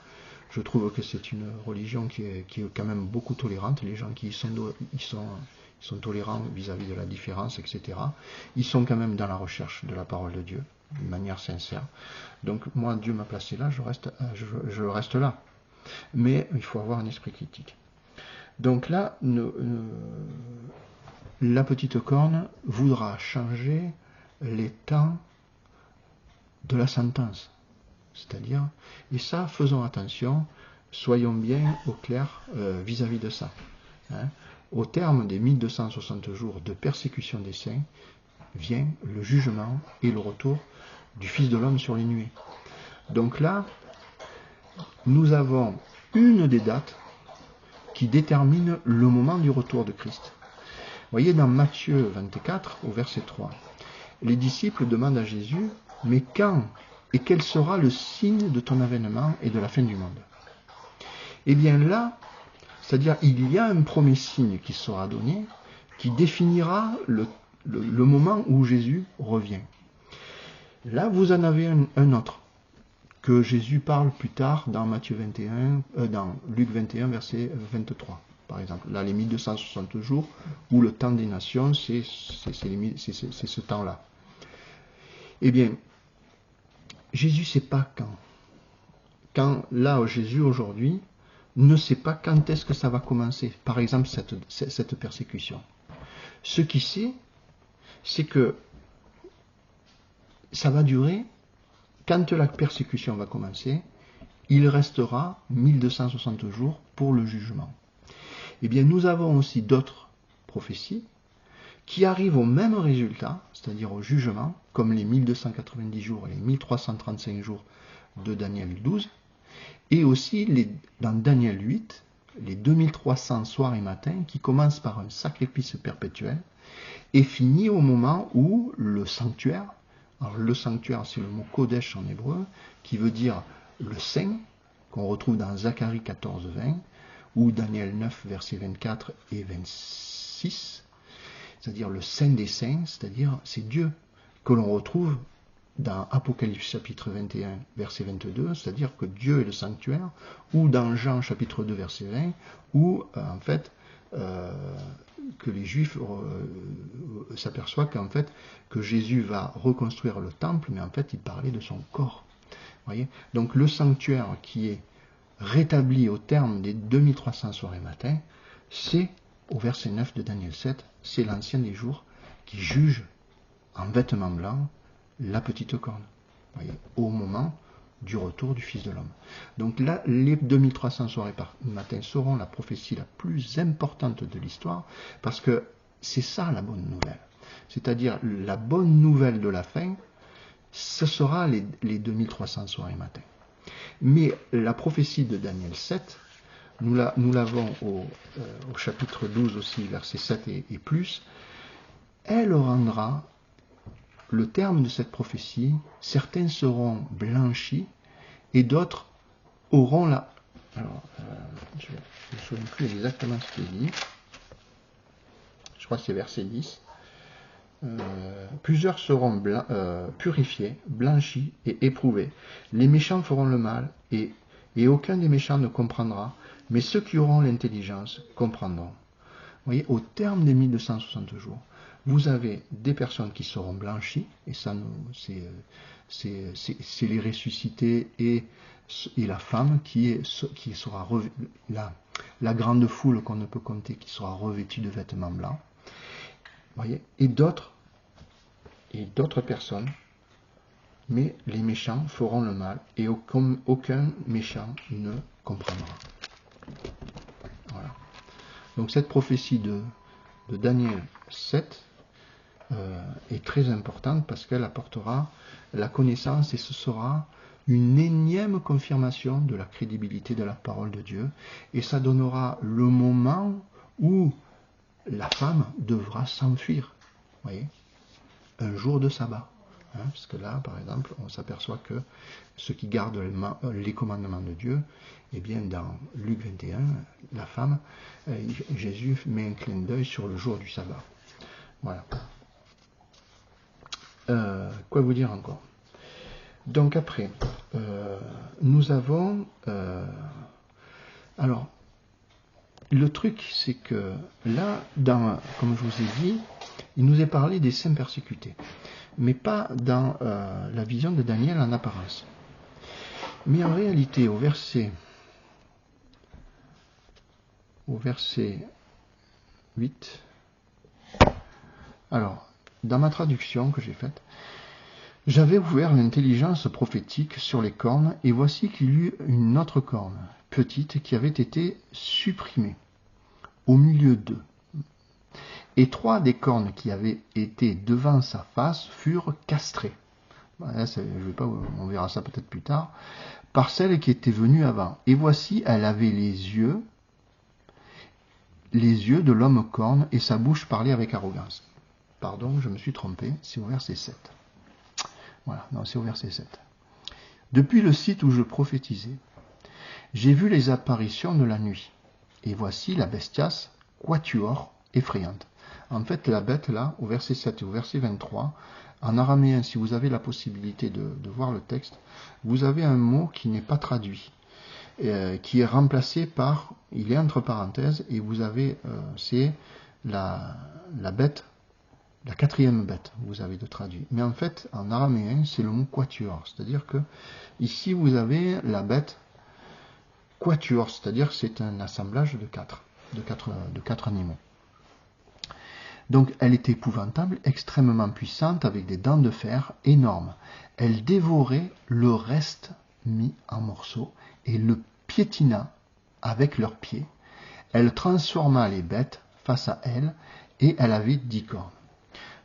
Je trouve que c'est une religion qui est quand même beaucoup tolérante. Les gens qui y sont tolérants vis-à-vis de la différence, etc. Ils sont quand même dans la recherche de la parole de Dieu, d'une manière sincère. Donc moi, Dieu m'a placé là, je reste là. Mais il faut avoir un esprit critique. Donc là, la petite corne voudra changer les temps de la sentence. C'est-à-dire, et ça, faisons attention, soyons bien au clair vis-à-vis de ça. Hein. Au terme des 1260 jours de persécution des saints, vient le jugement et le retour du Fils de l'homme sur les nuées. Donc là, nous avons une des dates qui détermine le moment du retour de Christ. Vous voyez dans Matthieu 24, au verset 3, les disciples demandent à Jésus, mais quand et quel sera le signe de ton avènement et de la fin du monde? Eh bien là, c'est-à-dire il y a un premier signe qui sera donné, qui définira le moment où Jésus revient. Là, vous en avez un autre, que Jésus parle plus tard dans Matthieu 21, dans Luc 21, verset 23. par exemple. Là, les 1260 jours, ou le temps des nations, c'est ce temps-là. Eh bien, Jésus ne sait pas quand. Là, Jésus, aujourd'hui, ne sait pas quand est-ce que ça va commencer. Par exemple, cette persécution. Ce qu'il sait, c'est que ça va durer. Quand la persécution va commencer, il restera 1260 jours pour le jugement. Eh bien, nous avons aussi d'autres prophéties qui arrivent au même résultat, c'est-à-dire au jugement, comme les 1290 jours et les 1335 jours de Daniel 12, et aussi dans Daniel 8, les 2300 soirs et matins qui commencent par un sacrifice perpétuel et finit au moment où le sanctuaire, alors le sanctuaire c'est le mot Kodesh en hébreu, qui veut dire le saint, qu'on retrouve dans Zacharie 14, 20, ou Daniel 9, versets 24 et 26, c'est-à-dire le saint des saints, c'est-à-dire c'est Dieu, que l'on retrouve dans Apocalypse chapitre 21, verset 22, c'est-à-dire que Dieu est le sanctuaire, ou dans Jean chapitre 2, verset 20, où en fait que les Juifs s'aperçoivent qu'en fait que Jésus va reconstruire le temple, mais en fait il parlait de son corps. Voyez, donc le sanctuaire qui est rétabli au terme des 2300 soirs et matins, c'est au verset 9 de Daniel 7, c'est l'ancien des jours qui juge en vêtements blancs la petite corne, voyez, au moment du retour du Fils de l'homme. Donc là, les 2300 soirs et matins seront la prophétie la plus importante de l'histoire, parce que c'est ça la bonne nouvelle. C'est-à-dire la bonne nouvelle de la fin, ce sera les 2300 soirs et matins. Mais la prophétie de Daniel 7, nous l'avons au chapitre 12 aussi, verset 7 et plus, elle rendra le terme de cette prophétie, certains seront blanchis et d'autres auront la... Alors, je ne me souviens plus exactement ce qu'il dit. Je crois que c'est verset 10. Plusieurs seront purifiés, blanchis et éprouvés. Les méchants feront le mal et aucun des méchants ne comprendra, mais ceux qui auront l'intelligence comprendront. Vous voyez, au terme des 1260 jours, vous avez des personnes qui seront blanchies, et ça, c'est les ressuscités et la femme qui sera la grande foule qu'on ne peut compter, qui sera revêtue de vêtements blancs. Voyez, et d'autres personnes, mais les méchants feront le mal, et aucun méchant ne comprendra. Voilà. Donc cette prophétie de Daniel 7 est très importante parce qu'elle apportera la connaissance et ce sera une énième confirmation de la crédibilité de la parole de Dieu et ça donnera le moment où la femme devra s'enfuir, voyez, un jour de sabbat. Parce que là, par exemple, on s'aperçoit que ceux qui gardent les commandements de Dieu, eh bien, dans Luc 21, la femme, Jésus met un clin d'œil sur le jour du sabbat. Voilà. Quoi vous dire encore? Donc après, nous avons... alors, le truc, c'est que là, comme je vous ai dit, il nous est parlé des saints persécutés, mais pas dans la vision de Daniel en apparence. Mais en réalité, au verset 8, alors, dans ma traduction que j'ai faite, j'avais ouvert l'intelligence prophétique sur les cornes, et voici qu'il y eut une autre corne, petite, qui avait été supprimée, au milieu d'eux. Et 3 des cornes qui avaient été devant sa face furent castrées. Là, je vais pas, on verra ça peut-être plus tard, par celle qui était venue avant. Et voici, elle avait les yeux de l'homme corne, et sa bouche parlait avec arrogance. Pardon, je me suis trompé, c'est au verset 7. Voilà, non, c'est au verset 7. Depuis le site où je prophétisais, j'ai vu les apparitions de la nuit. Et voici la bestiace, quatuor, effrayante. En fait, la bête, là, au verset 7 et au verset 23, en araméen, si vous avez la possibilité de voir le texte, vous avez un mot qui n'est pas traduit. qui est remplacé par, il est entre parenthèses, et vous avez, c'est la bête, la quatrième bête, vous avez de traduit. Mais en fait, en araméen, c'est le mot quatuor, c'est-à-dire que ici vous avez la bête quatuor, c'est-à-dire que c'est un assemblage de quatre animaux. Donc elle était épouvantable, extrêmement puissante, avec des dents de fer énormes. Elle dévorait le reste mis en morceaux et le piétina avec leurs pieds. Elle transforma les bêtes face à elle et elle avait 10 cornes.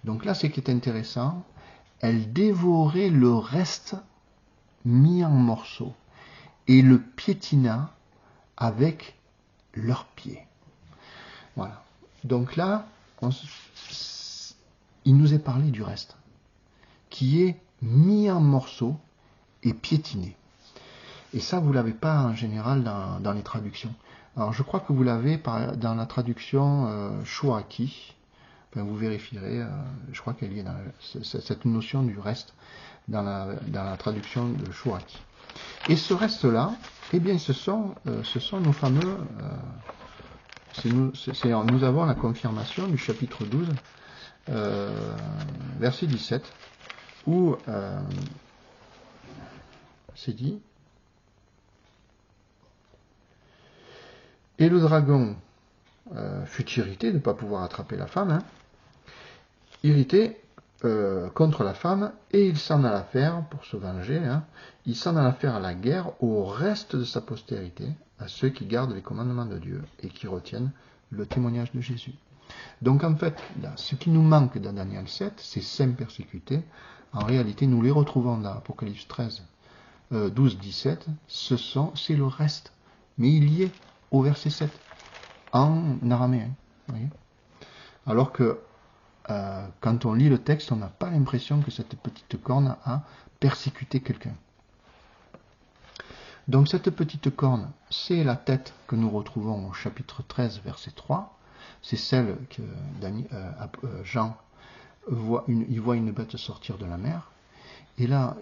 Donc là, ce qui est intéressant, elle dévorait le reste mis en morceaux et le piétina avec leurs pieds. Voilà. Donc là, il nous est parlé du reste, qui est mis en morceaux et piétiné. Et ça, vous ne l'avez pas en général dans les traductions. Alors, je crois que vous l'avez dans la traduction Chouraki. Enfin, vous vérifierez, je crois qu'elle y est dans cette notion du reste dans la traduction de Chouraki. Et ce reste-là, eh bien, ce sont nos fameux... nous avons la confirmation du chapitre 12, verset 17, où c'est dit: et le dragon fut irrité de ne pas pouvoir attraper la femme, irrité contre la femme, et il s'en alla faire, pour se venger, il s'en alla faire la guerre au reste de sa postérité, à ceux qui gardent les commandements de Dieu et qui retiennent le témoignage de Jésus. Donc en fait, là, ce qui nous manque dans Daniel 7, ces saints persécutés, en réalité nous les retrouvons dans Apocalypse 13, 12, 17, c'est le reste, mais il y est au verset 7, en araméen. Voyez, alors que quand on lit le texte, on n'a pas l'impression que cette petite corne a persécuté quelqu'un. Donc cette petite corne, c'est la tête que nous retrouvons au chapitre 13, verset 3. C'est celle que Jean voit, il voit une bête sortir de la mer. Et là,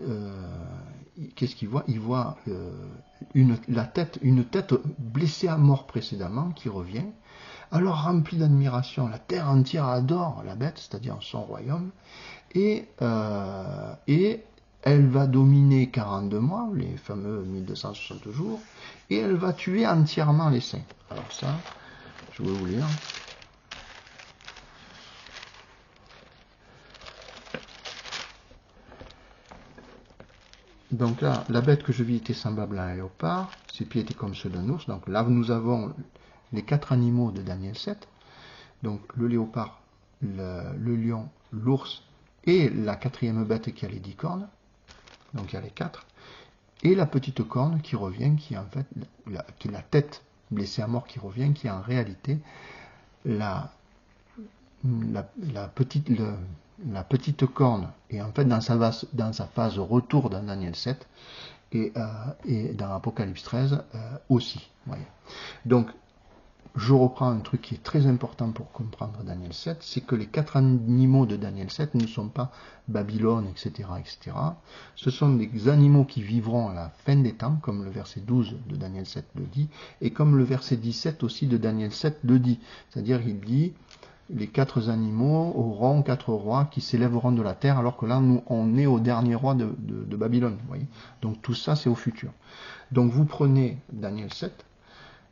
qu'est-ce qu'il voit? Il voit une tête blessée à mort précédemment qui revient. Alors remplie d'admiration, la terre entière adore la bête, c'est-à-dire son royaume, et elle va dominer 42 mois, les fameux 1260 jours, et elle va tuer entièrement les saints. Alors ça, je vais vous lire. Donc là, la bête que je vis était semblable à un léopard, ses pieds étaient comme ceux d'un ours. Donc là, nous avons les 4 animaux de Daniel 7. Donc le léopard, le lion, l'ours et la 4e bête qui a les 10 cornes. Donc il y a les 4. Et la petite corne qui revient, qui est en fait qui est la tête blessée à mort qui revient, qui est en réalité la petite corne, et en fait dans sa phase retour dans Daniel 7 et dans Apocalypse 13 aussi. Voyez. Donc je reprends un truc qui est très important pour comprendre Daniel 7, c'est que les 4 animaux de Daniel 7 ne sont pas Babylone, etc., etc. Ce sont des animaux qui vivront à la fin des temps, comme le verset 12 de Daniel 7 le dit, et comme le verset 17 aussi de Daniel 7 le dit. C'est-à-dire il dit: les 4 animaux auront 4 rois qui s'élèveront de la terre, alors que là, nous, on est au dernier roi de Babylone. Vous voyez. Donc tout ça, c'est au futur. Donc vous prenez Daniel 7,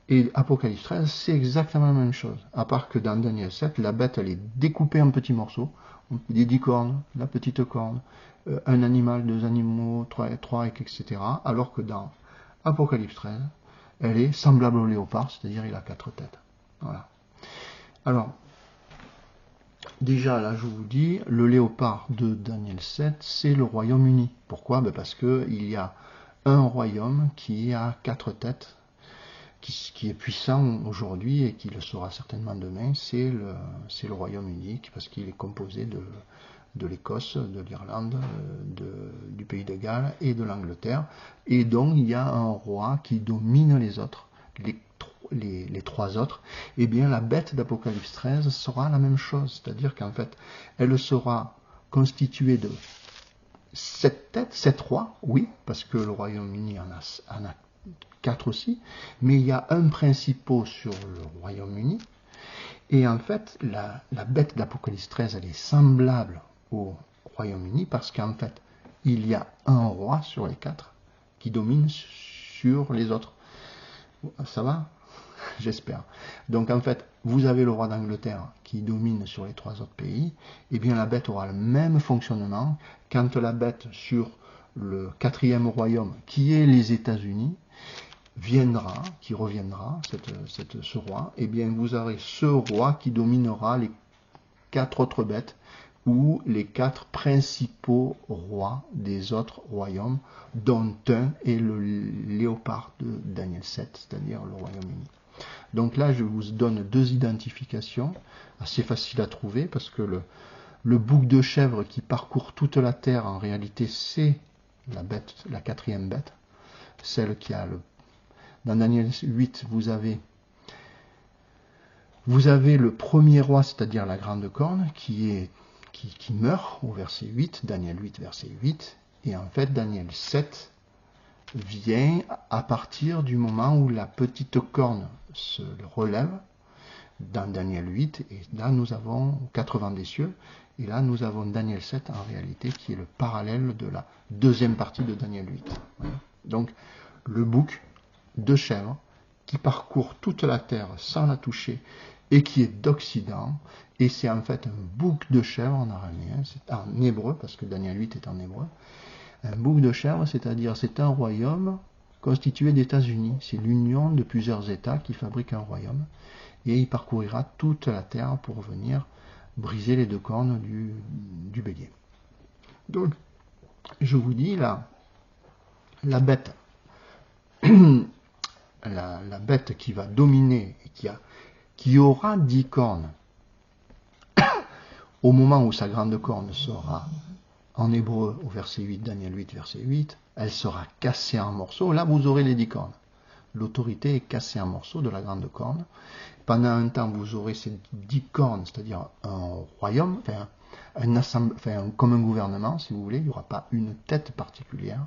et Apocalypse 13, c'est exactement la même chose. À part que dans Daniel 7, la bête, elle est découpée en petits morceaux. Des 10 cornes, la petite corne, un animal, 2 animaux, 3, etc. Alors que dans Apocalypse 13, elle est semblable au léopard, c'est-à-dire il a 4 têtes. Voilà. Alors, déjà, là, je vous dis, le léopard de Daniel 7, c'est le Royaume-Uni. Pourquoi? Parce qu'il y a un royaume qui a 4 têtes, qui est puissant aujourd'hui et qui le sera certainement demain, c'est le Royaume-Uni, parce qu'il est composé de l'Écosse, de l'Irlande, du pays de Galles et de l'Angleterre. Et donc, il y a un roi qui domine les autres, les 3 autres. Eh bien, la bête d'Apocalypse 13 sera la même chose, c'est-à-dire qu'en fait, elle sera constituée de 7 têtes, 7 rois, oui, parce que le Royaume-Uni en a 4 aussi, mais il y a un principal sur le Royaume-Uni. Et en fait, la bête d'Apocalypse 13, elle est semblable au Royaume-Uni parce qu'en fait, il y a un roi sur les 4 qui domine sur les autres. Ça va? J'espère. Donc en fait, vous avez le roi d'Angleterre qui domine sur les 3 autres pays, et bien la bête aura le même fonctionnement quand la bête sur le 4e royaume, qui est les États-Unis, qui reviendra, ce roi, et bien vous aurez ce roi qui dominera les 4 autres bêtes, ou les 4 principaux rois des autres royaumes, dont un est le léopard de Daniel 7, c'est-à-dire le Royaume-Uni. Donc là, je vous donne 2 identifications, assez faciles à trouver, parce que le bouc de chèvre qui parcourt toute la terre, en réalité, c'est la bête, la 4e bête, celle qui a dans Daniel 8, vous avez le premier roi, c'est-à-dire la grande corne, qui meurt au verset 8, Daniel 8, verset 8, et en fait, Daniel 7 vient à partir du moment où la petite corne se relève dans Daniel 8, et là nous avons 80 des cieux, et là nous avons Daniel 7 en réalité qui est le parallèle de la 2e partie de Daniel 8. Voilà. Donc le bouc de chèvre qui parcourt toute la terre sans la toucher et qui est d'Occident, et c'est en fait un bouc de chèvre en araméen, c'est en hébreu parce que Daniel 8 est en hébreu. Un bouc de chèvre, c'est-à-dire c'est un royaume constitué d'États-Unis. C'est l'union de plusieurs États qui fabriquent un royaume. Et il parcourira toute la terre pour venir briser les 2 cornes du bélier. Donc, je vous dis, la bête, la bête qui va dominer et qui aura 10 cornes, au moment où sa grande corne sera en hébreu, au verset 8, Daniel 8, verset 8, elle sera cassée en morceaux. Là, vous aurez les 10 cornes. L'autorité est cassée en morceaux de la grande corne. Pendant un temps, vous aurez ces 10 cornes, c'est-à-dire un royaume, comme un gouvernement, si vous voulez. Il n'y aura pas une tête particulière.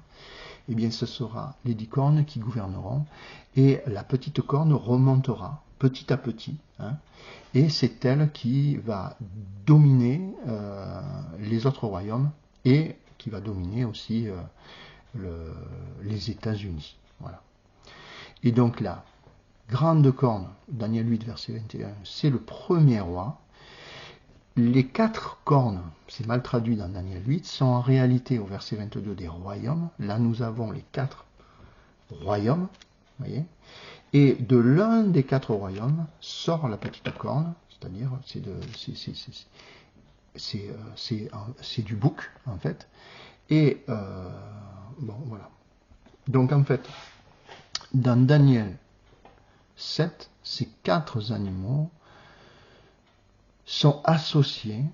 Eh bien, ce sera les 10 cornes qui gouverneront. Et la petite corne remontera petit à petit. Et c'est elle qui va dominer les autres royaumes et qui va dominer aussi les États-Unis. Voilà. Et donc la grande corne, Daniel 8, verset 21, c'est le premier roi. Les 4 cornes, c'est mal traduit dans Daniel 8, sont en réalité au verset 22 des royaumes. Là, nous avons les 4 royaumes, voyez. Et de l'un des 4 royaumes sort la petite corne, c'est-à-dire c'est du bouc, en fait. Et bon, voilà. Donc, en fait, dans Daniel 7, ces 4 animaux sont associés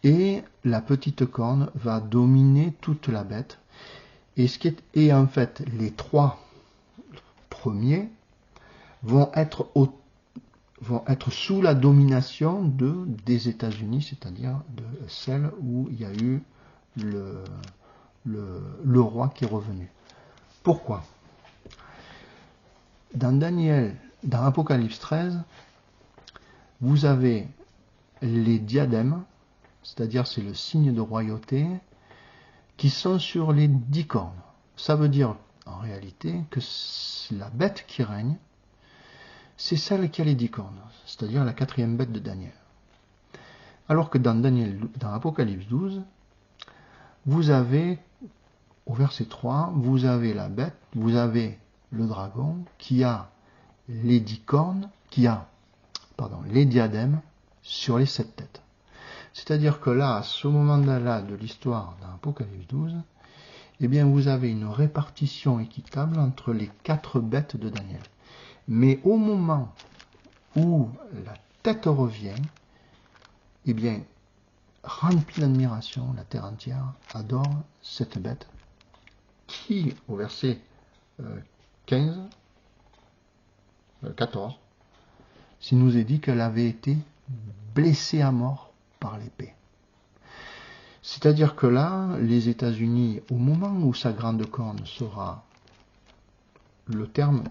et la petite corne va dominer toute la bête. Et en fait, les 3 premiers vont être sous la domination des États-Unis, c'est-à-dire de celle où il y a eu le roi qui est revenu. Pourquoi? Dans Apocalypse 13, vous avez les diadèmes, c'est-à-dire c'est le signe de royauté, qui sont sur les 10 cornes. Ça veut dire en réalité que la bête qui règne, c'est celle qui a les 10 cornes, c'est-à-dire la 4e bête de Daniel. Alors que dans Apocalypse 12, vous avez, au verset 3, vous avez la bête, vous avez le dragon qui a les 10 cornes, les diadèmes sur les 7 têtes. C'est-à-dire que là, à ce moment-là de l'histoire dans Apocalypse 12, eh bien, vous avez une répartition équitable entre les 4 bêtes de Daniel. Mais au moment où la tête revient, eh bien, remplie d'admiration, la terre entière adore cette bête qui, au verset 14, s'il nous est dit qu'elle avait été blessée à mort par l'épée. C'est-à-dire que là, les États-Unis, au moment où sa grande corne sera le terme,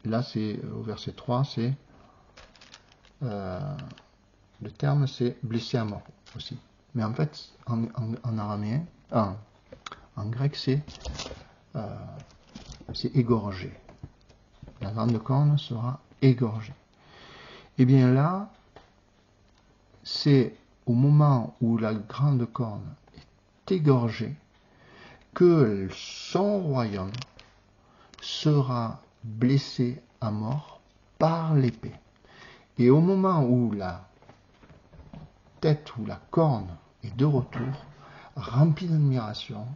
là c'est au verset 3, c'est le terme c'est blessé à mort aussi. Mais en fait, en araméen, en grec, c'est égorgé. La grande corne sera égorgée. Et bien là, c'est au moment où la grande corne est égorgée que son royaume sera blessé à mort par l'épée. Et au moment où la tête ou la corne est de retour, remplie d'admiration,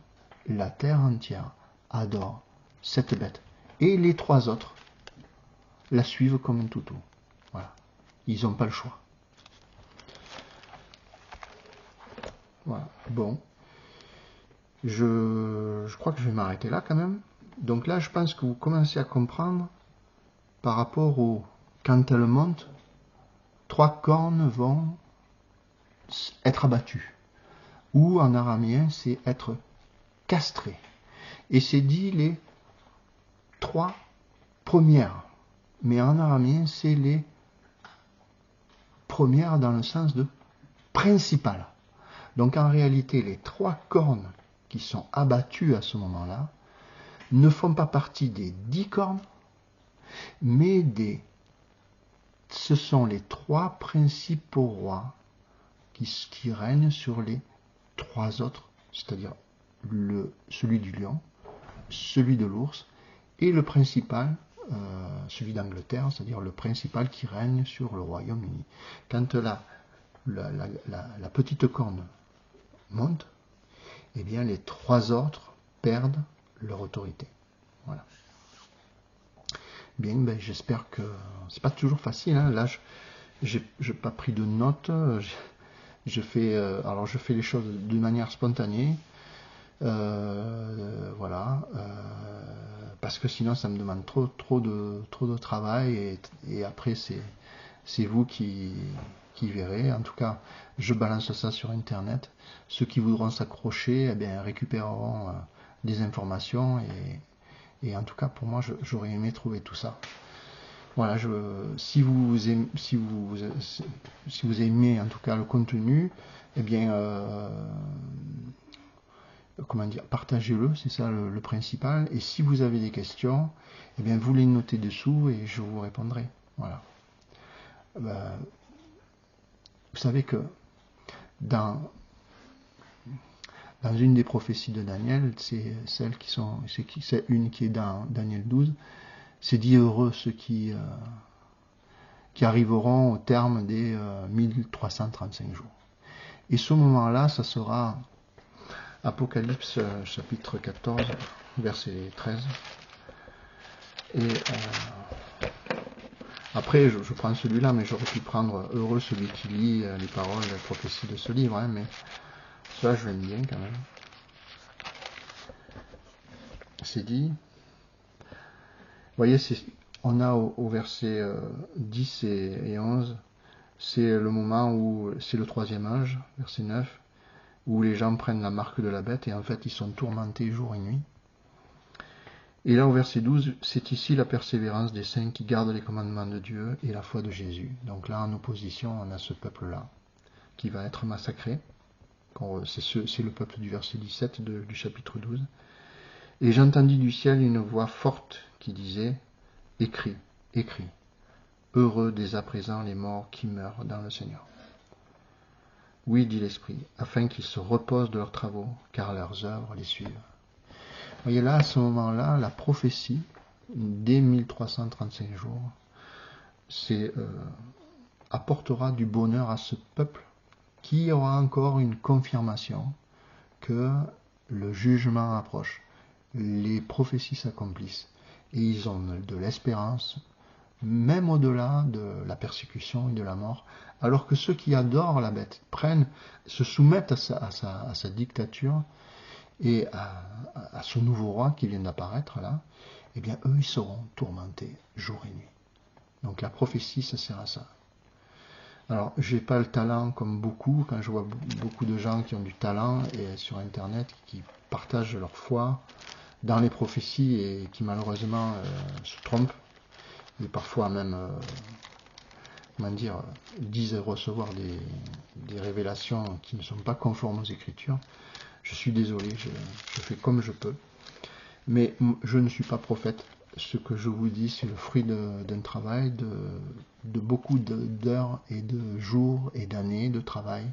la terre entière adore cette bête. Et les 3 autres la suivent comme un toutou. Voilà. Ils n'ont pas le choix. Voilà. Bon. Je crois que je vais m'arrêter là quand même. Donc là, je pense que vous commencez à comprendre par rapport au... Quand elle monte, 3 cornes vont être abattues. Ou en araméen, c'est être castré. Et c'est dit les 3 premières. Mais en araméen, c'est les premières dans le sens de principale. Donc en réalité, les 3 cornes qui sont abattues à ce moment-là ne font pas partie des 10 cornes, mais ce sont les 3 principaux rois qui règnent sur les 3 autres, c'est-à-dire celui du lion, celui de l'ours, et le principal, celui d'Angleterre, c'est-à-dire le principal qui règne sur le Royaume-Uni. Quand la petite corne monte, eh bien les 3 autres perdent leur autorité. Voilà. Bien, ben, j'espère que c'est pas toujours facile. Hein. Là, j'ai pas pris de notes. Je fais les choses d'une manière spontanée. Voilà. Parce que sinon, ça me demande trop de travail et après, c'est vous qui verrez. En tout cas, je balance ça sur Internet. Ceux qui voudront s'accrocher, eh bien, récupéreront des informations et en tout cas, pour moi, j'aurais aimé trouver tout ça. Voilà, si vous aimez en tout cas le contenu, eh bien, partagez-le, c'est ça le principal. Et si vous avez des questions, eh bien, vous les notez dessous et je vous répondrai. Voilà. Vous savez que dans une des prophéties de Daniel, c'est une qui est dans Daniel 12, c'est dit heureux ceux qui arriveront au terme des 1335 jours. Et ce moment-là, ça sera Apocalypse chapitre 14, verset 13. Et après, je prends celui-là, mais j'aurais pu prendre heureux celui qui lit les paroles, les prophéties de ce livre, hein, mais ça, je l'aime bien quand même. C'est dit. Vous voyez, on a au verset 10 et 11, c'est le moment où, c'est le 3e âge, verset 9, où les gens prennent la marque de la bête et en fait ils sont tourmentés jour et nuit. Et là au verset 12, c'est ici la persévérance des saints qui gardent les commandements de Dieu et la foi de Jésus. Donc là en opposition on a ce peuple-là qui va être massacré. C'est le peuple du verset 17 du chapitre 12. Et j'entendis du ciel une voix forte qui disait « Écris, écris, heureux dès à présent les morts qui meurent dans le Seigneur. » Oui, dit l'Esprit, afin qu'ils se reposent de leurs travaux, car leurs œuvres les suivent. Vous voyez là, à ce moment-là, la prophétie, dès 1335 jours, apportera du bonheur à ce peuple qui aura encore une confirmation que le jugement approche. Les prophéties s'accomplissent et ils ont de l'espérance, même au-delà de la persécution et de la mort, alors que ceux qui adorent la bête se soumettent à sa dictature et à ce nouveau roi qui vient d'apparaître là, eh bien eux ils seront tourmentés jour et nuit. Donc la prophétie ça sert à ça. Alors j'ai pas le talent comme beaucoup, quand je vois beaucoup de gens qui ont du talent et sur internet qui partagent leur foi, dans les prophéties et qui malheureusement se trompent, et parfois même, comment dire, disent recevoir des révélations qui ne sont pas conformes aux Écritures. Je suis désolé, je fais comme je peux. Mais je ne suis pas prophète. Ce que je vous dis, c'est le fruit d'un travail, de beaucoup d'heures et de jours et d'années de travail,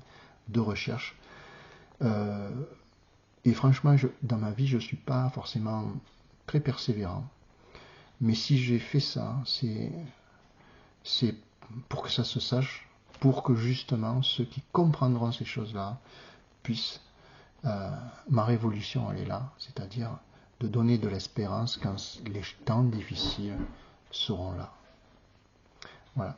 de recherche. Et franchement, dans ma vie, je ne suis pas forcément très persévérant. Mais si j'ai fait ça, c'est pour que ça se sache, pour que justement ceux qui comprendront ces choses-là puissent... ma révolution, elle est là, c'est-à-dire de donner de l'espérance quand les temps difficiles seront là. Voilà.